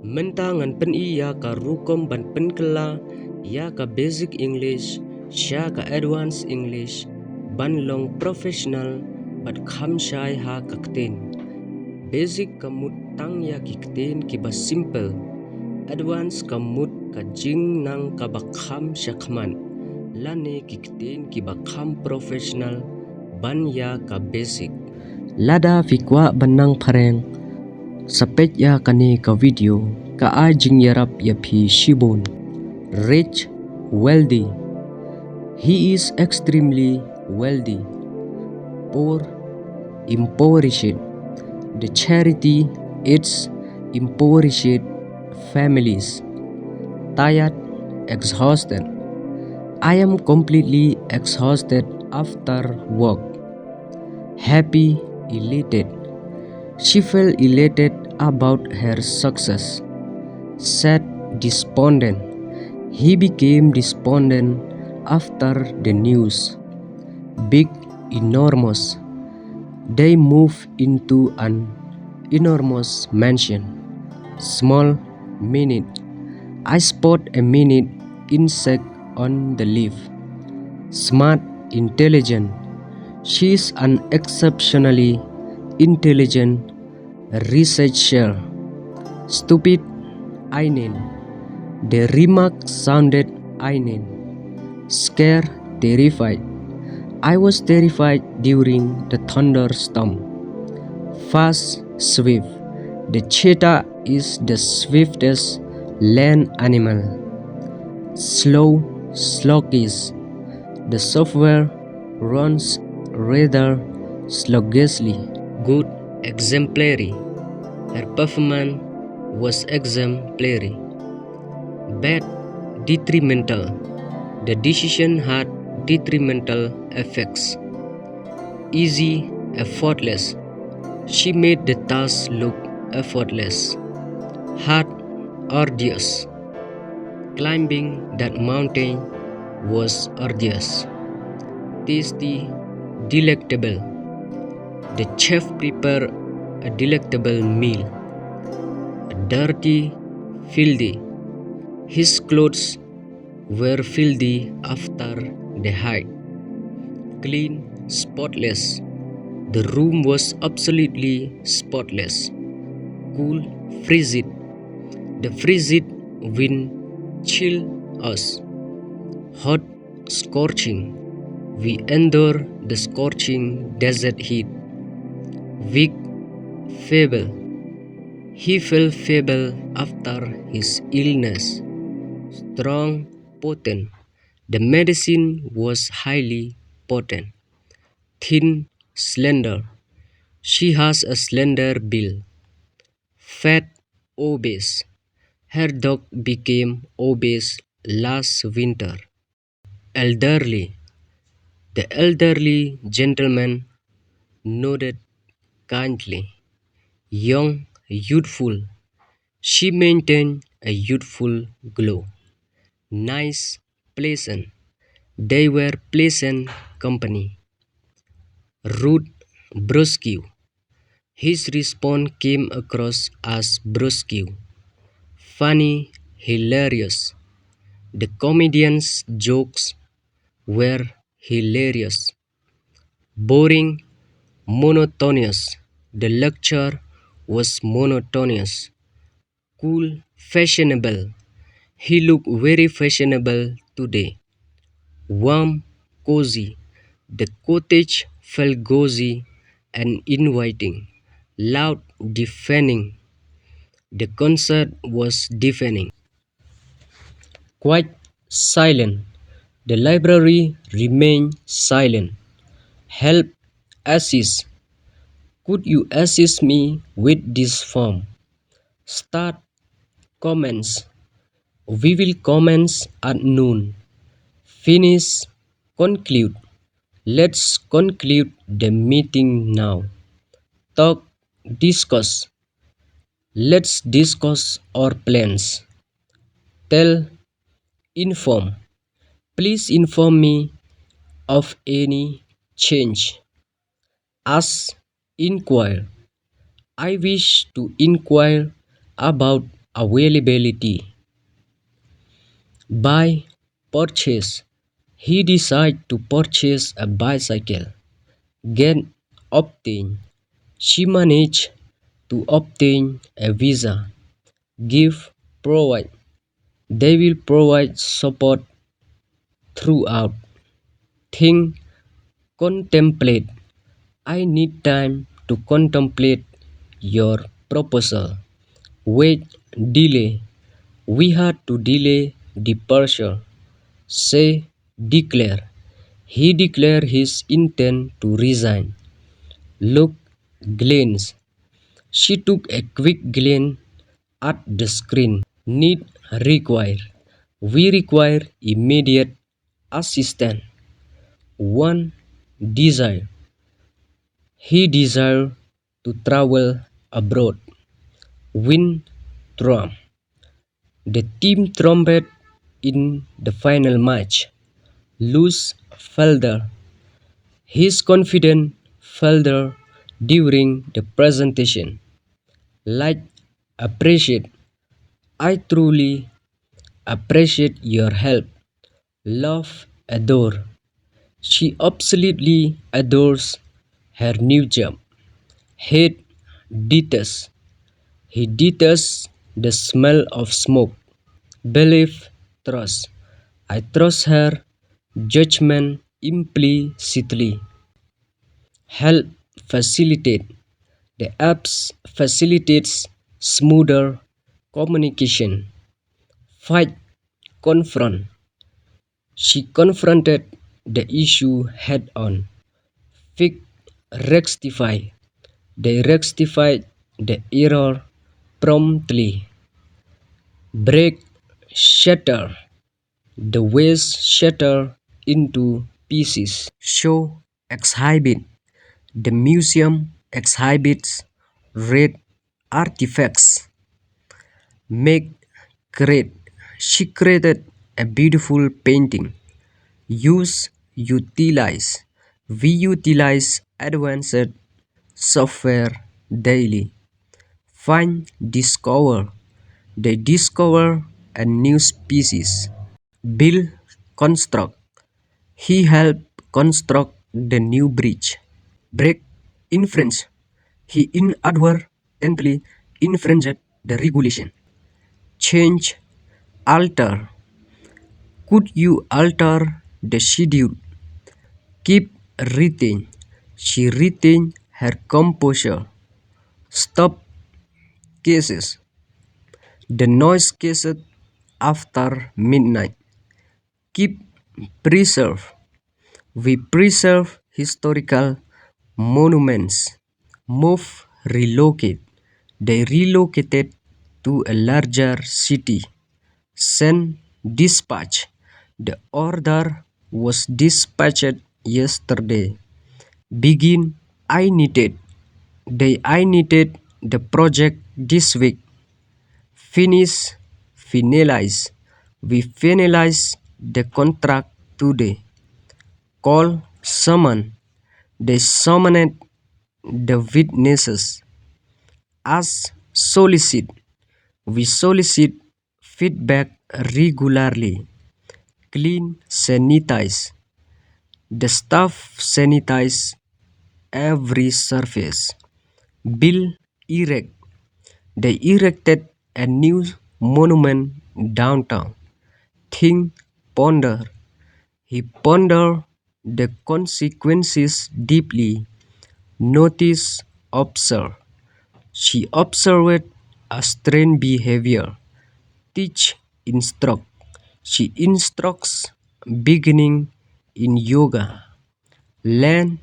Mentangan pen iya ka rukom ban penkela ya ka basic English, sya ka advanced English, ban long professional, bat kham syai ha ka ktien. Basic kamut tang ya ki ktien ki ba simple, advanced kamut ka jing nang ka ba kham sya khman, lane ki ktien ki ba kham professional, ban ya ka basic. Lada fikwa banang phareng, sapet ya kani ka video ka a jing yarap ya phi shibon. Rich, wealthy. He is extremely wealthy. Poor, impoverished. The charity aids impoverished families. Tired, exhausted. I am completely exhausted after work. Happy, elated. She felt elated about her success. Sad, despondent. He became despondent after the news. Big, enormous. They moved into an enormous mansion. Small, minute. I spot a minute insect on the leaf. Smart, intelligent. She is an exceptionally intelligent researcher. Stupid, einen. The remark sounded einen. Scared, terrified. I was terrified during the thunderstorm. Fast, swift. The cheetah is the swiftest land animal. Slow, sluggish. The software runs rather sluggishly. Good, exemplary. Her performance was exemplary. Bad, detrimental. The decision had detrimental effects. Easy, effortless. She made the task look effortless. Hard, arduous. Climbing that mountain was arduous. Tasty, delectable. The chef prepared a delectable meal. Dirty, filthy. His clothes were filthy after the hike. Clean, spotless. The room was absolutely spotless. Cool, frigid. The frigid wind chilled us. Hot, scorching. We endure the scorching desert heat. Weak, feeble. He felt feeble after his illness. Strong, potent. The medicine was highly potent. Thin, slender. She has a slender bill. Fat, obese. Her dog became obese last winter. Elderly. The elderly gentleman nodded kindly. Young, youthful. She maintained a youthful glow. Nice, pleasant. They were pleasant company. Rude, brusque. His response came across as brusque. Funny, hilarious. The comedian's jokes were hilarious. Boring, monotonous. The lecture was monotonous. Cool, fashionable. He looked very fashionable today. Warm, cozy. The cottage felt cozy and inviting. Loud, deafening. The concert was deafening. Quite silent. The library remained silent. Help, assist. Could you assist me with this form? Start, commence. We will commence at noon. Finish, conclude. Let's conclude the meeting now. Talk, discuss. Let's discuss our plans. Tell, inform. Please inform me of any change. Ask, inquire. I wish to inquire about Availability. By purchase, he decided to purchase a bicycle. Get obtain. She managed to obtain a visa. Give provide. They will provide support throughout. Think contemplate. I need time to contemplate your proposal. Wait, delay. We had to delay departure. Say, declare. He declared his intent to resign. Look, glance. She took a quick glance at the screen. Need, require. We require immediate assistance. One, desire. He desired to travel abroad. Win, Trump. The team trumpeted in the final match. Lose, falter. His confidence faltered during the presentation. Like, appreciate. I truly appreciate your help. Love, adore. She absolutely adores her new job. Hate, detest. He detests the smell of smoke. Believe, trust. I trust her judgment implicitly. Help, facilitate. The apps facilitates smoother communication. Fight, confront. She confronted the issue head on. Fix, rectify. They rectified the error promptly. Break, shatter. The waste shatter into pieces. Show, exhibit. The museum exhibits rare artifacts. Make, create. She created a beautiful painting. Use, utilize. We utilize advanced software daily. Find, discover. They discover a new species. Build, construct. He helped construct the new bridge. Break, infringe. He inadvertently infringed the regulation. Change, alter. Could you alter the schedule? Keep, retain. She retained her composure. Stop, cases. The noise ceased after midnight. Keep, preserve. We preserve historical monuments. Move, relocate. They relocated to a larger city. Send, dispatch. The order was dispatched yesterday. Begin, I needed. I needed the project this week. Finish, finalize. We finalize the contract today. Call, summon. They summoned the witnesses. Ask, solicit. We solicit feedback regularly. Clean, sanitize. The staff sanitize every surface. Build, erect. They erected a new monument downtown. Think, ponder. He pondered the consequences deeply. Notice, observe. She observed a strange behavior. Teach, instruct. She instructs beginning in yoga. Learn,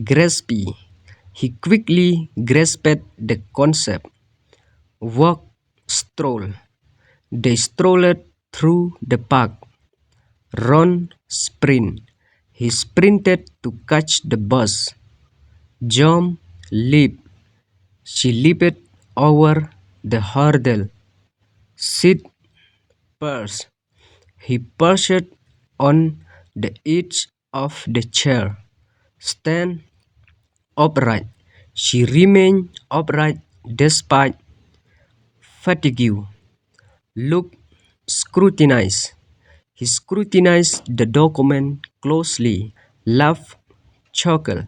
grasp. He quickly grasped the concept. Walk, stroll. They strolled through the park. Run, sprint. He sprinted to catch the bus. Jump, leap. She leaped over the hurdle. Sit, perch. He perched on the edge of the chair. Stand, upright. She remained upright despite fatigue. Look, scrutinize. He scrutinized the document closely, laughed, chuckled.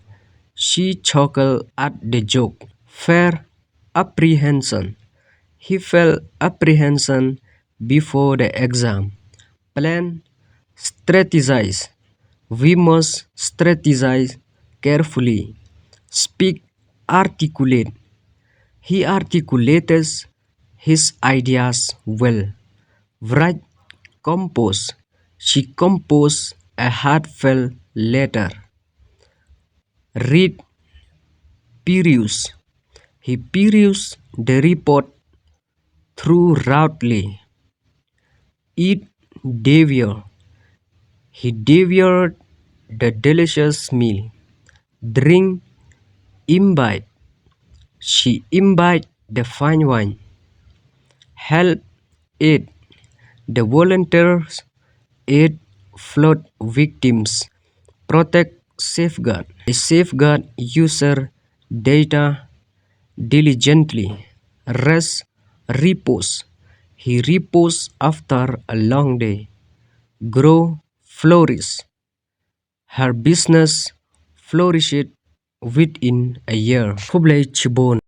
She chuckled at the joke. Fair apprehension. He felt apprehension before the exam. Plan, strategize. We must strategize carefully. Speak, articulate. He articulates his ideas well. Write, compose. She composed a heartfelt letter. Read, peruse. He perused the report thoroughly. Eat, devour. He devoured the delicious meal. Drink, imbibe. She imbibed the fine wine. Help, aid. The volunteers aid flood victims. Protect, safeguard. They safeguard user data diligently. Rest, repose. He reposed after a long day. Grow, flourish. Her business flourished within a year. Khublai Chibon